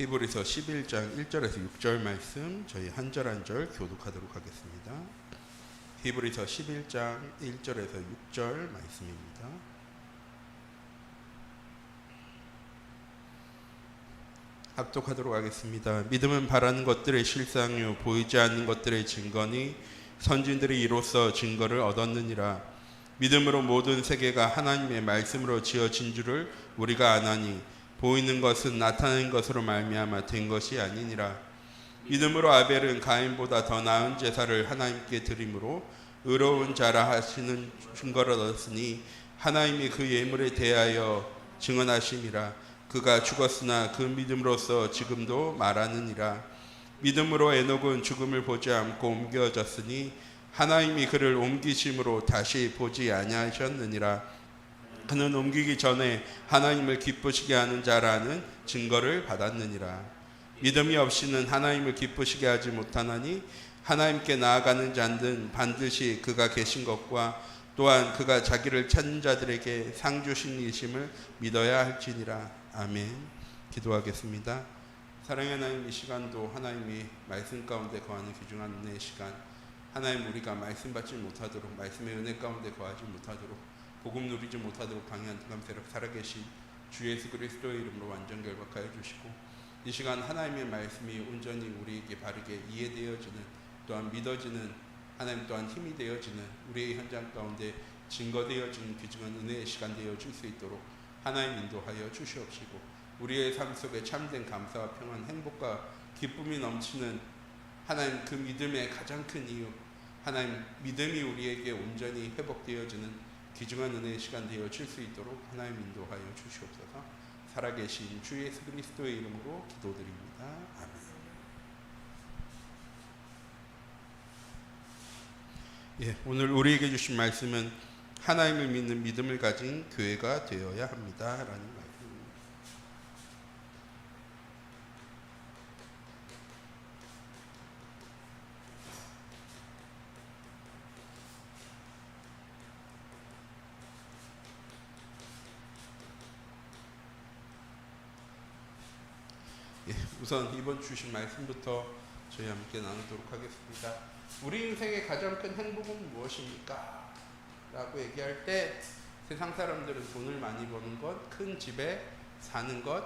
히브리서 11장 1절에서 6절 말씀 저희 한 절 한 절 교독하도록 하겠습니다. 히브리서 11장 1절에서 6절 말씀입니다. 합독하도록 하겠습니다. 믿음은 바라는 것들의 실상이요 보이지 않는 것들의 증거니 선진들이 이로써 증거를 얻었느니라. 믿음으로 모든 세계가 하나님의 말씀으로 지어진 줄을 우리가 아나니 보이는 것은 나타난 것으로 말미암아 된 것이 아니니라. 믿음으로 아벨은 가인보다 더 나은 제사를 하나님께 드림으로 의로운 자라 하시는 증거를 얻었으니 하나님이 그 예물에 대하여 증언하심이라. 그가 죽었으나 그 믿음으로써 지금도 말하느니라. 믿음으로 에녹은 죽음을 보지 않고 옮겨졌으니 하나님이 그를 옮기심으로 다시 보지 아니하셨느니라. 그는 옮기기 전에 하나님을 기쁘시게 하는 자라는 증거를 받았느니라. 믿음이 없이는 하나님을 기쁘시게 하지 못하나니 하나님께 나아가는 자는 반드시 그가 계신 것과 또한 그가 자기를 찾는 자들에게 상 주신 이심을 믿어야 할지니라. 아멘. 기도하겠습니다. 사랑의 하나님, 이 시간도 하나님이 말씀 가운데 거하는 귀중한 은혜의 시간, 하나님 우리가 말씀 받지 못하도록, 말씀의 은혜 가운데 거하지 못하도록, 복음 누리지 못하도록 방해한 득암세력 살아계신 주 예수 그리스도의 이름으로 완전 결박하여 주시고, 이 시간 하나님의 말씀이 온전히 우리에게 바르게 이해되어지는, 또한 믿어지는, 하나님 또한 힘이 되어지는 우리의 현장 가운데 증거되어지는 귀중한 은혜의 시간 되어질 수 있도록 하나님 인도하여 주시옵시고, 우리의 삶 속에 참된 감사와 평안, 행복과 기쁨이 넘치는 하나님 그 믿음의 가장 큰 이유, 하나님 믿음이 우리에게 온전히 회복되어지는 귀중한 은혜의 시간 되어질 수 있도록 하나님 인도하여 주시옵소서. 살아계신 주 예수 그리스도의 이름으로 기도드립니다. 아멘. 오늘 우리에게 주신 말씀은 하나님을 믿는 믿음을 가진 교회가 되어야 합니다 라는 말씀입니다. 우선 이번 주신 말씀부터 저희 함께 나누도록 하겠습니다. 우리 인생의 가장 큰 행복은 무엇입니까? 라고 얘기할 때 세상 사람들은 돈을 많이 버는 것, 큰 집에 사는 것,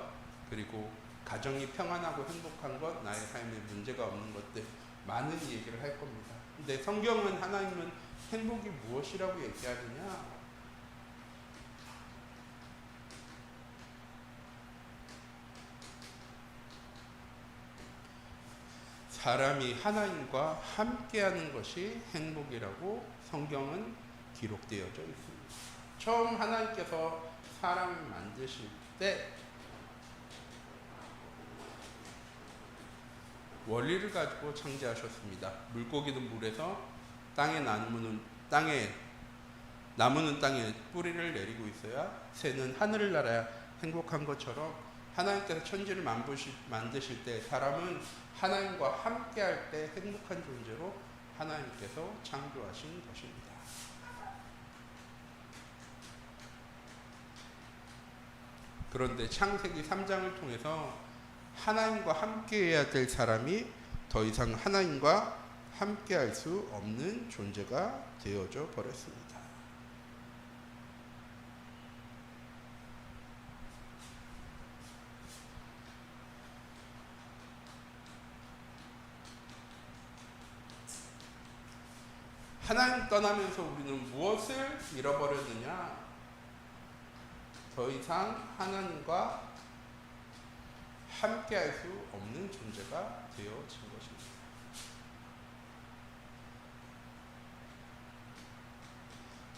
그리고 가정이 평안하고 행복한 것, 나의 삶에 문제가 없는 것들, 많은 얘기를 할 겁니다. 근데 성경은, 하나님은 행복이 무엇이라고 얘기하느냐? 사람이 하나님과 함께하는 것이 행복이라고 성경은 기록되어져 있습니다. 처음 하나님께서 사람을 만드실 때 원리를 가지고 창조하셨습니다. 물고기는 물에서, 나무는 땅에 뿌리를 내리고 있어야, 새는 하늘을 날아야 행복한 것처럼 하나님께서 천지를 만드실 때 사람은 하나님과 함께할 때 행복한 존재로 하나님께서 창조하신 것입니다. 그런데 창세기 3장을 통해서 하나님과 함께해야 될 사람이 더 이상 하나님과 함께할 수 없는 존재가 되어져 버렸습니다. 하나님 떠나면서 우리는 무엇을 잃어버렸느냐? 더 이상 하나님과 함께할 수 없는 존재가 되어진 것입니다.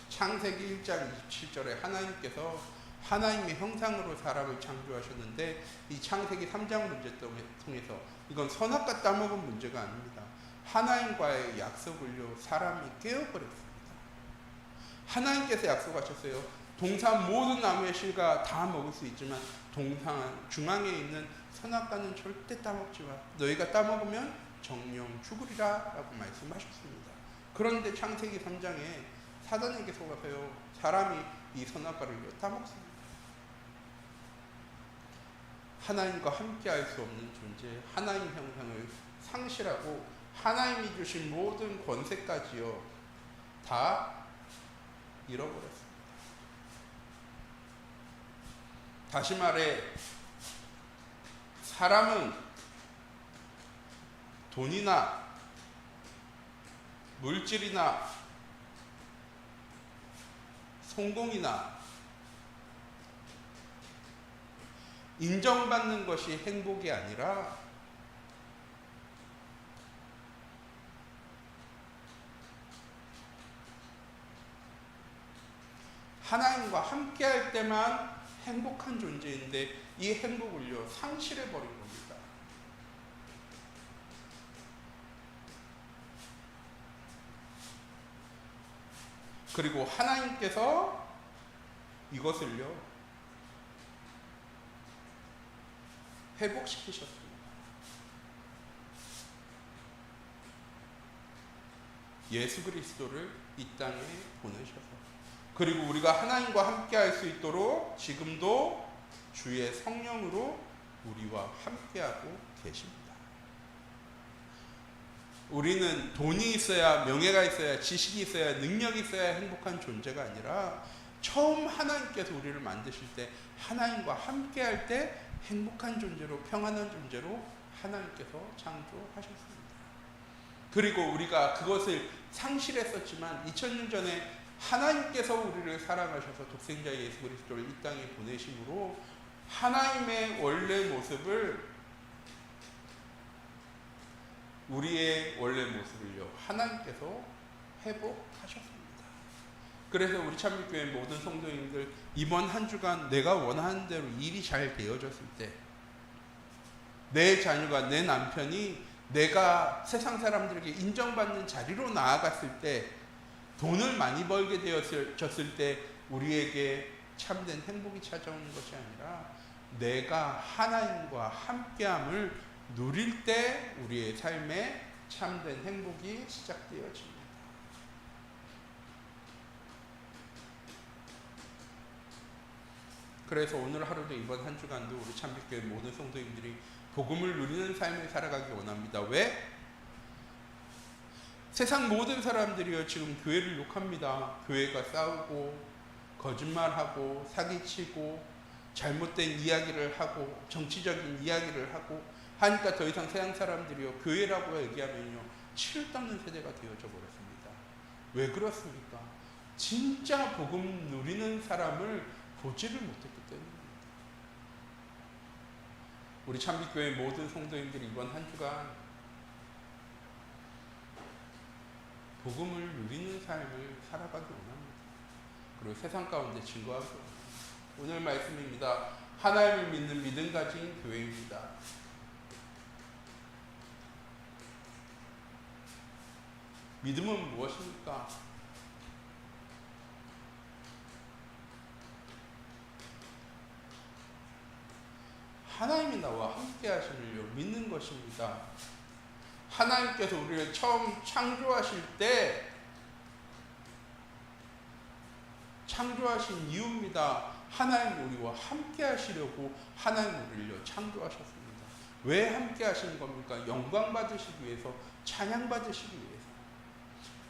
창세기 1장 27절에 하나님께서 하나님의 형상으로 사람을 창조하셨는데, 이 창세기 3장 문제 통해서 이건 선악과 따먹은 문제가 아닙니다. 하나님과의 약속을요, 사람이 깨어버렸습니다. 하나님께서 약속하셨어요. 동산 모든 나무의 실과 다 먹을 수 있지만 동산 중앙에 있는 선악과는 절대 따먹지 마. 너희가 따먹으면 정령 죽으리라 라고 말씀하셨습니다. 그런데 창세기 3장에 사단에게 속아서요, 사람이 이 선악과를 따먹습니다. 하나님과 함께 할 수 없는 존재, 하나님 형상을 상실하고 하나님이 주신 모든 권세까지요 다 잃어버렸습니다. 다시 말해 사람은 돈이나 물질이나 성공이나 인정받는 것이 행복이 아니라 하나님과 함께 할 때만 행복한 존재인데 이 행복을요 상실해 버린 겁니다. 그리고 하나님께서 이것을요 회복시키셨습니다. 예수 그리스도를 이 땅에 보내셔서, 그리고 우리가 하나님과 함께 할 수 있도록 지금도 주의 성령으로 우리와 함께하고 계십니다. 우리는 돈이 있어야, 명예가 있어야, 지식이 있어야, 능력이 있어야 행복한 존재가 아니라 처음 하나님께서 우리를 만드실 때 하나님과 함께 할 때 행복한 존재로, 평안한 존재로 하나님께서 창조하셨습니다. 그리고 우리가 그것을 상실했었지만 2000년 전에 하나님께서 우리를 사랑하셔서 독생자 예수 그리스도를 이 땅에 보내심으로 하나님의 원래 모습을, 우리의 원래 모습을요 하나님께서 회복하셨습니다. 그래서 우리 참빛교회 모든 성도님들, 이번 한 주간 내가 원하는 대로 일이 잘 되어졌을 때, 내 자녀가, 내 남편이 내가 세상 사람들에게 인정받는 자리로 나아갔을 때, 돈을 많이 벌게 되었을 때 우리에게 참된 행복이 찾아오는 것이 아니라 내가 하나님과 함께함을 누릴 때 우리의 삶에 참된 행복이 시작되어집니다. 그래서 오늘 하루도 이번 한 주간도 우리 참빛교회 모든 성도님들이 복음을 누리는 삶을 살아가기 원합니다. 왜? 세상 모든 사람들이요 지금 교회를 욕합니다. 교회가 싸우고 거짓말하고 사기치고 잘못된 이야기를 하고 정치적인 이야기를 하고 하니까 더 이상 세상 사람들이요 교회라고 얘기하면요 치를 닦는 세대가 되어져 버렸습니다. 왜 그렇습니까? 진짜 복음 누리는 사람을 보지를 못했기 때문입니다. 우리 참빛교회 모든 성도님들이 이번 한 주간 복음을 누리는 삶을 살아가기 원합니다. 그리고 세상 가운데 증거하기 원합니다. 오늘 말씀입니다. 하나님을 믿는 믿음 가진 교회입니다. 믿음은 무엇입니까? 하나님이 나와 함께 하심을요 믿는 것입니다. 하나님께서 우리를 처음 창조하실 때 창조하신 이유입니다. 하나님 우리와 함께 하시려고 하나님 우리를 창조하셨습니다. 왜 함께 하시는 겁니까? 영광 받으시기 위해서, 찬양 받으시기 위해서.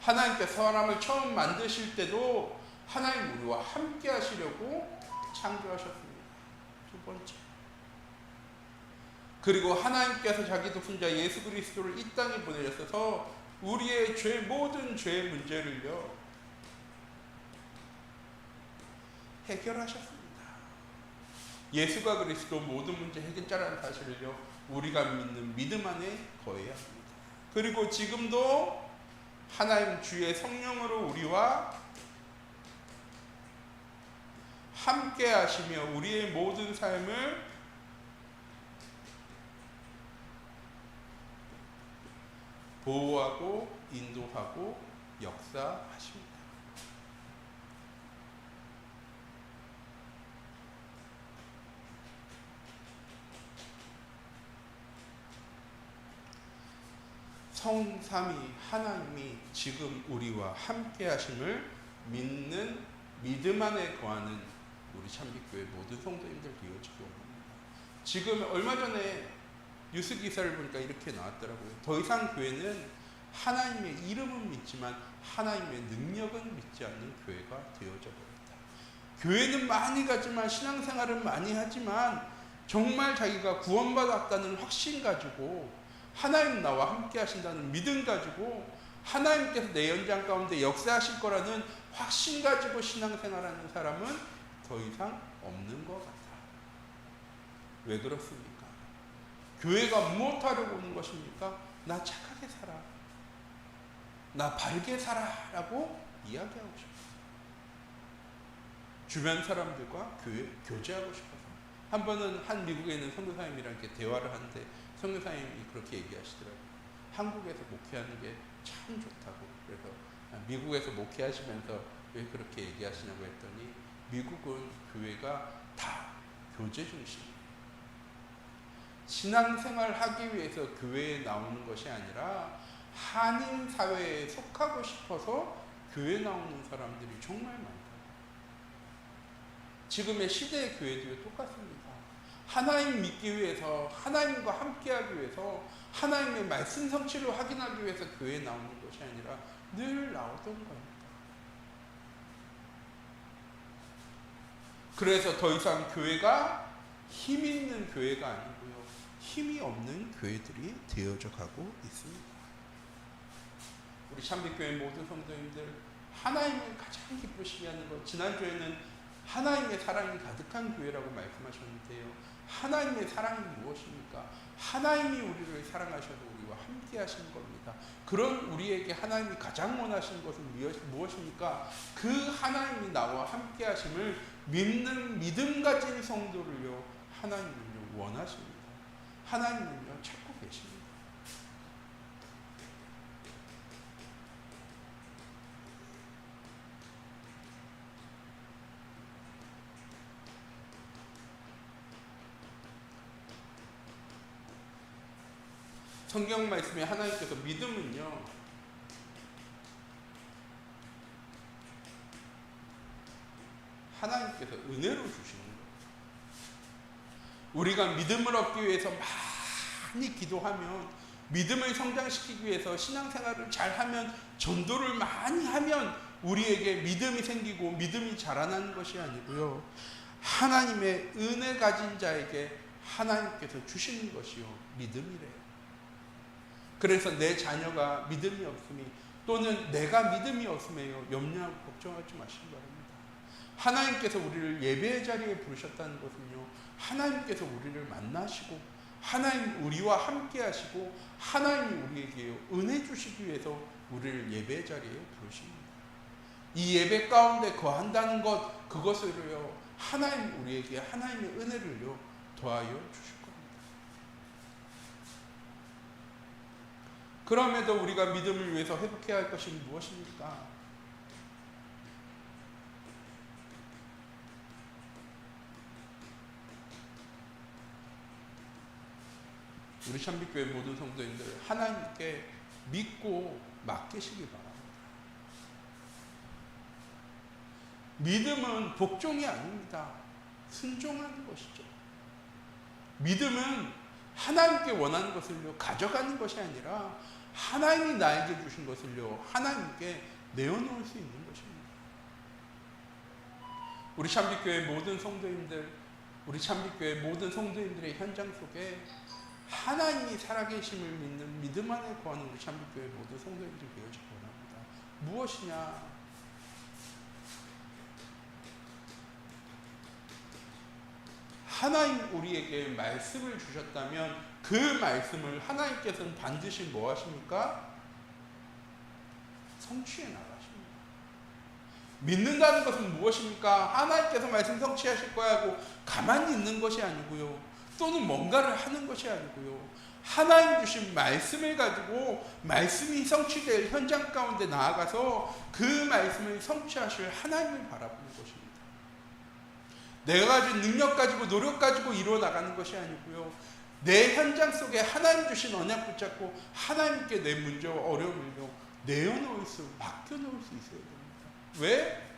하나님께서 사람을 처음 만드실 때도 하나님 우리와 함께 하시려고 창조하셨습니다. 두 번째, 그리고 하나님께서 자기 독생자 예수 그리스도를 이 땅에 보내셔서 우리의 죄, 모든 죄의 문제를요 해결하셨습니다. 예수가 그리스도 모든 문제 해결자라는 사실을요 우리가 믿는 믿음 안에 거해야 합니다. 그리고 지금도 하나님 주의 성령으로 우리와 함께 하시며 우리의 모든 삶을 보호하고 인도하고 역사하십니다. 성삼위 하나님이 지금 우리와 함께 하심을 믿는 믿음 안에 거하는 우리 참빛교회 모든 성도님들 되어지기 원합니다. 지금 얼마 전에 뉴스 기사를 보니까 이렇게 나왔더라고요. 더 이상 교회는 하나님의 이름은 믿지만 하나님의 능력은 믿지 않는 교회가 되어져 버렸다. 교회는 많이 가지만 신앙생활은 많이 하지만 정말 자기가 구원받았다는 확신 가지고 하나님 나와 함께 하신다는 믿음 가지고 하나님께서 내 연장 가운데 역사하실 거라는 확신 가지고 신앙생활하는 사람은 더 이상 없는 것 같아. 왜 그렇습니까? 교회가 무엇하려고 오는 것입니까? 나 착하게 살아, 나 바르게 살아 라고 이야기하고 싶어요. 주변 사람들과 교제하고 싶어서. 한 번은 한 미국에 있는 선교사님이랑 이렇게 대화를 하는데 선교사님이 그렇게 얘기하시더라고요. 한국에서 목회하는 게 참 좋다고. 그래서 미국에서 목회하시면서 왜 그렇게 얘기하시냐고 했더니 미국은 교회가 다 교제 중심이에요. 신앙생활 하기 위해서 교회에 나오는 것이 아니라 한인 사회에 속하고 싶어서 교회에 나오는 사람들이 정말 많다. 지금의 시대의 교회도 똑같습니다. 하나님 믿기 위해서, 하나님과 함께하기 위해서, 하나님의 말씀 성취를 확인하기 위해서 교회에 나오는 것이 아니라 늘 나오던 겁니다. 그래서 더 이상 교회가 힘 있는 교회가 아니고요, 힘이 없는 교회들이 되어져 가고 있습니다. 우리 참빛교회 모든 성도님들, 하나님을 가장 기쁘시게 하는 것, 지난주에는 하나님의 사랑이 가득한 교회라고 말씀하셨는데요. 하나님의 사랑이 무엇입니까? 하나님이 우리를 사랑하셔서 우리와 함께 하시는 겁니다. 그런 우리에게 하나님이 가장 원하시는 것은 무엇입니까? 그 하나님이 나와 함께 하심을 믿는 믿음 가진 성도를요, 하나님은요 원하십니다. 하나님은요 찾고 계십니다. 성경 말씀에 하나님께서 믿음은요, 하나님께서 은혜로 주시는 거예요. 우리가 믿음을 얻기 위해서 많이 기도하면, 믿음을 성장시키기 위해서 신앙생활을 잘하면, 전도를 많이 하면 우리에게 믿음이 생기고 믿음이 자라나는 것이 아니고요, 하나님의 은혜 가진 자에게 하나님께서 주시는 것이요 믿음이래요. 그래서 내 자녀가 믿음이 없음이, 또는 내가 믿음이 없음에요 염려하고 걱정하지 마시기 바랍니다. 하나님께서 우리를 예배의 자리에 부르셨다는 것은요, 하나님께서 우리를 만나시고 하나님 우리와 함께 하시고 하나님이 우리에게 은혜 주시기 위해서 우리를 예배의 자리에 부르십니다. 이 예배 가운데 거한다는 것, 그것으로요 하나님 우리에게 하나님의 은혜를요 더하여 주실 겁니다. 그럼에도 우리가 믿음을 위해서 회복해야 할 것이 무엇입니까? 우리 참빛교회 모든 성도님들, 하나님께 믿고 맡기시기 바랍니다. 믿음은 복종이 아닙니다. 순종하는 것이죠. 믿음은 하나님께 원하는 것을요 가져가는 것이 아니라 하나님이 나에게 주신 것을요 하나님께 내어놓을 수 있는 것입니다. 우리 참빛교회 모든 성도님들, 우리 참빛교회 모든 성도님들의 현장 속에 하나님이 살아계심을 믿는 믿음 안에 거하는 우리 참빛교회 모든 성도님들이 되어지기 원합니다. 무엇이냐? 하나님 우리에게 말씀을 주셨다면 그 말씀을 하나님께서는 반드시 뭐 하십니까? 성취해 나가십니다. 믿는다는 것은 무엇입니까? 하나님께서 말씀 성취하실 거야 하고 가만히 있는 것이 아니고요, 또는 뭔가를 하는 것이 아니고요, 하나님 주신 말씀을 가지고 말씀이 성취될 현장 가운데 나아가서 그 말씀을 성취하실 하나님을 바라보는 것입니다. 내가 가진 능력 가지고 노력 가지고 이루어 나가는 것이 아니고요, 내 현장 속에 하나님 주신 언약 붙잡고 하나님께 내 문제와 어려움을요 내어놓을 수, 맡겨놓을 수 있어야 됩니다. 왜?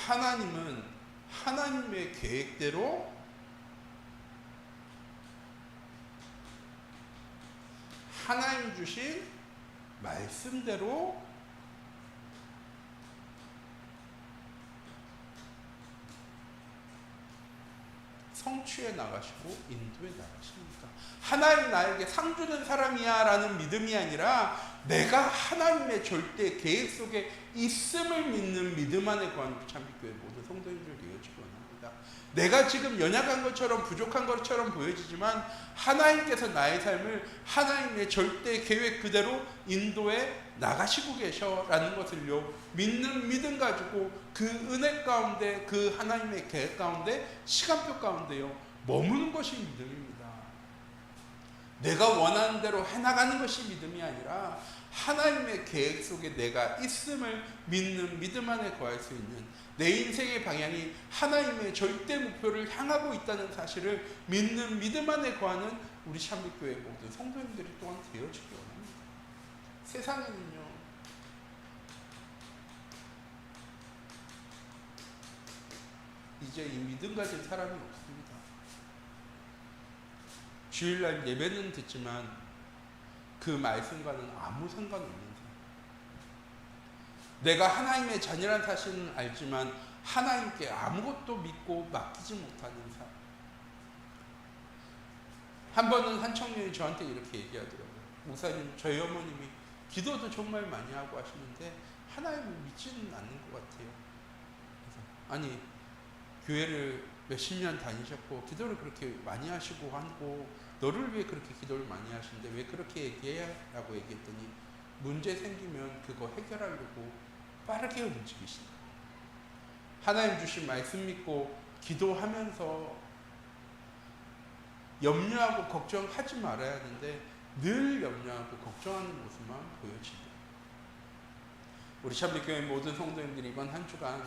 하나님은 하나님의 계획대로 하나님 주신 말씀대로 성취해 나가시고 인도해 나가십니다. 하나님 나에게 상 주는 사람이야 라는 믿음이 아니라 내가 하나님의 절대 계획 속에 있음을 믿는 믿음 안에 거하는 참빛교회 모든 성도님들 되어지기 원합니다. 내가 지금 연약한 것처럼 부족한 것처럼 보여지지만 하나님께서 나의 삶을 하나님의 절대 계획 그대로 인도해 나가시고 계셔라는 것을요 믿는 믿음 가지고 그 은혜 가운데 그 하나님의 계획 가운데 시간표 가운데요 머무는 것이 믿음입니다. 내가 원하는 대로 해나가는 것이 믿음이 아니라 하나님의 계획 속에 내가 있음을 믿는 믿음 안에 거할 수 있는 내 인생의 방향이 하나님의 절대 목표를 향하고 있다는 사실을 믿는 믿음 안에 거하는 우리 참빛교회 모든 성도님들이 또한 되어지기 원합니다. 세상에는요 이제 이 믿음 가진 사람이 없습니다. 주일날 예배는 듣지만 그 말씀과는 아무 상관없는 삶. 내가 하나님의 자녀란 사실은 알지만 하나님께 아무것도 믿고 맡기지 못하는 삶. 한 번은 한 청년이 저한테 이렇게 얘기하더라고요. 목사님, 저희 어머님이 기도도 정말 많이 하고 하시는데 하나님을 믿지는 않는 것 같아요. 그래서 아니 교회를 몇십 년 다니셨고 기도를 그렇게 많이 하시고 하고 너를 위해 그렇게 기도를 많이 하시는데 왜 그렇게 얘기해? 라고 얘기했더니 문제 생기면 그거 해결하려고 빠르게 움직이신다. 하나님 주신 말씀 믿고 기도하면서 염려하고 걱정하지 말아야 하는데 늘 염려하고 걱정하는 모습만 보여진다. 우리 참빛교회 모든 성도님들이 이번 한 주간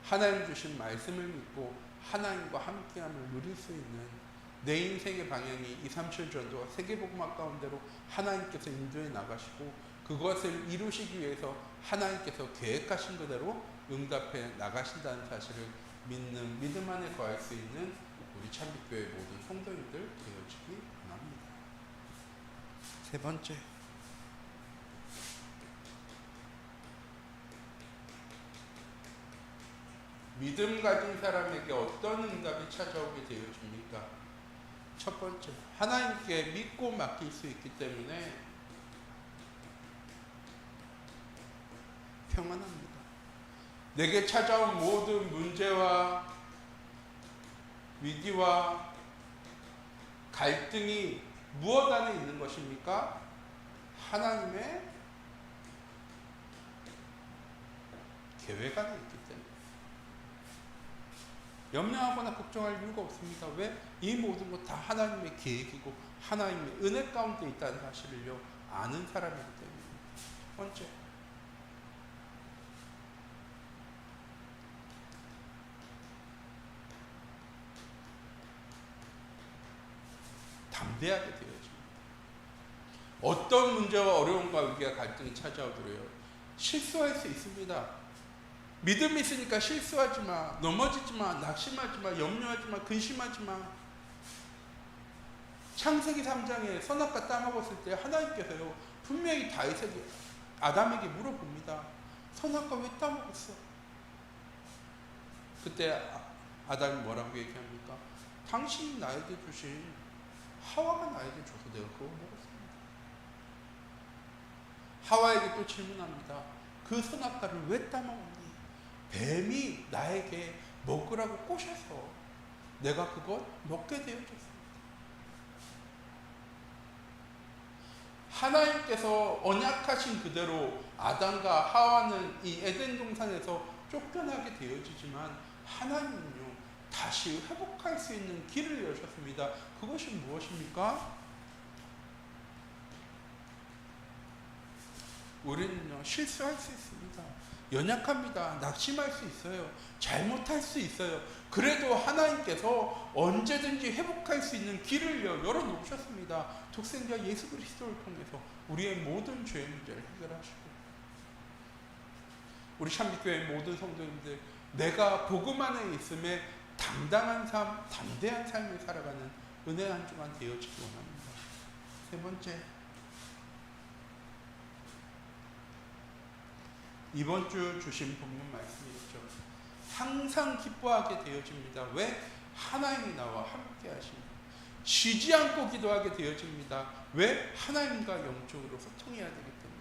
하나님 주신 말씀을 믿고 하나님과 함께함을 누릴 수 있는 내 인생의 방향이 237 전도와 세계복음화 가운데로 하나님께서 인도해 나가시고 그것을 이루시기 위해서 하나님께서 계획하신 그대로 응답해 나가신다는 사실을 믿는 믿음 안에 거할 수 있는 우리 참빛교회 모든 성도님들 되어지기 원합니다. 세 번째, 믿음 가진 사람에게 어떤 응답이 찾아오게 되어집니까? 첫 번째, 하나님께 믿고 맡길 수 있기 때문에 평안합니다. 내게 찾아온 모든 문제와 위기와 갈등이 무엇 안에 있는 것입니까? 하나님의 계획 안에 있기 때문에 염려하거나 걱정할 이유가 없습니다. 왜? 이 모든 것 다 하나님의 계획이고 하나님의 은혜 가운데 있다는 사실을요 아는 사람이기 때문입니다. 첫 번째, 담대하게 되어집니다. 어떤 문제와 어려움과 위기와 갈등이 찾아오더라도 실수할 수 있습니다. 믿음이 있으니까 실수하지 마, 넘어지지 마, 낙심하지 마, 염려하지 마, 근심하지 마. 창세기 3장에 선악과 따먹었을 때 하나님께서요 분명히 다윗에게 아담에게 물어봅니다. 선악과 왜 따먹었어? 그때 아담이 뭐라고 얘기합니까? 당신이 나에게 주신 하와가 나에게 줘서 내가 그걸 먹었습니다. 하와에게 또 질문합니다. 그 선악과를 왜 따먹었니? 뱀이 나에게 먹으라고 꼬셔서 내가 그걸 먹게 되어졌습니다. 하나님께서 언약하신 그대로 아담과 하와는 이 에덴 동산에서 쫓겨나게 되어지지만 하나님은요 다시 회복할 수 있는 길을 여셨습니다. 그것이 무엇입니까? 우리는요 실수할 수 있습니다. 연약합니다. 낙심할 수 있어요. 잘못할 수 있어요. 그래도 하나님께서 언제든지 회복할 수 있는 길을 열어놓으셨습니다. 독생자 예수 그리스도를 통해서 우리의 모든 죄의 문제를 해결하시고 우리 참빛교회 모든 성도님들 내가 복음 안에 있음에 당당한 삶, 담대한 삶을 살아가는 은혜 한 주간 되어지기 원합니다. 세 번째, 이번 주 주신 본문 말씀이죠. 항상 기뻐하게 되어집니다. 왜? 하나님이 나와 함께 하십니다. 쉬지 않고 기도하게 되어집니다. 왜? 하나님과 영적으로 소통해야 되기 때문에.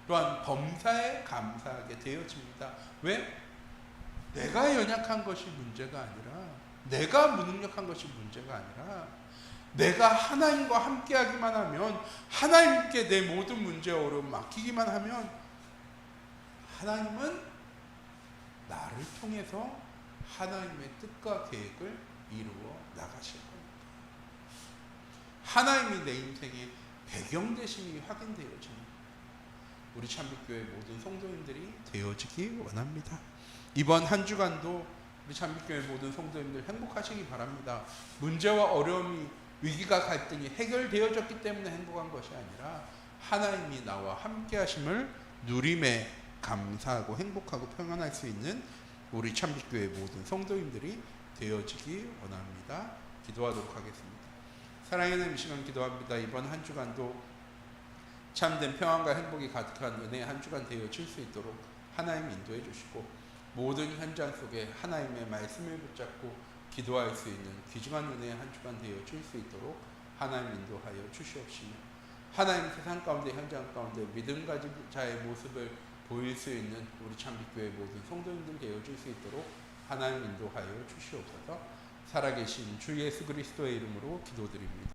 또한 범사에 감사하게 되어집니다. 왜? 내가 연약한 것이 문제가 아니라, 내가 무능력한 것이 문제가 아니라, 내가 하나님과 함께하기만 하면, 하나님께 내 모든 문제 어려움 맡기기만 하면 하나님은 나를 통해서 하나님의 뜻과 계획을 이루어 나가실 겁니다. 하나님이 내 인생의 배경 되심이 확인되어집니다. 우리 참빛교회 모든 성도님들이 되어지기 원합니다. 이번 한 주간도 우리 참빛교회 모든 성도님들 행복하시기 바랍니다. 문제와 어려움이, 위기가, 갈등이 해결되어졌기 때문에 행복한 것이 아니라 하나님이 나와 함께 하심을 누림에 감사하고 행복하고 평안할 수 있는 우리 참빛교회 모든 성도님들이 되어지기 원합니다. 기도하도록 하겠습니다. 사랑하는 이 시간 기도합니다. 이번 한 주간도 참된 평안과 행복이 가득한 은혜의 한 주간 되어질 수 있도록 하나님 인도해 주시고, 모든 현장 속에 하나님의 말씀을 붙잡고 기도할 수 있는 귀중한 은혜의 한 주간 되어질 수 있도록 하나님 인도하여 주시옵시며, 하나님 세상 가운데, 현장 가운데 믿음 가진 자의 모습을 보일 수 있는 우리 참빛교회 모든 성도님들 되어질 수 있도록 하나님 인도하여 주시옵소서. 살아계신 주 예수 그리스도의 이름으로 기도드립니다.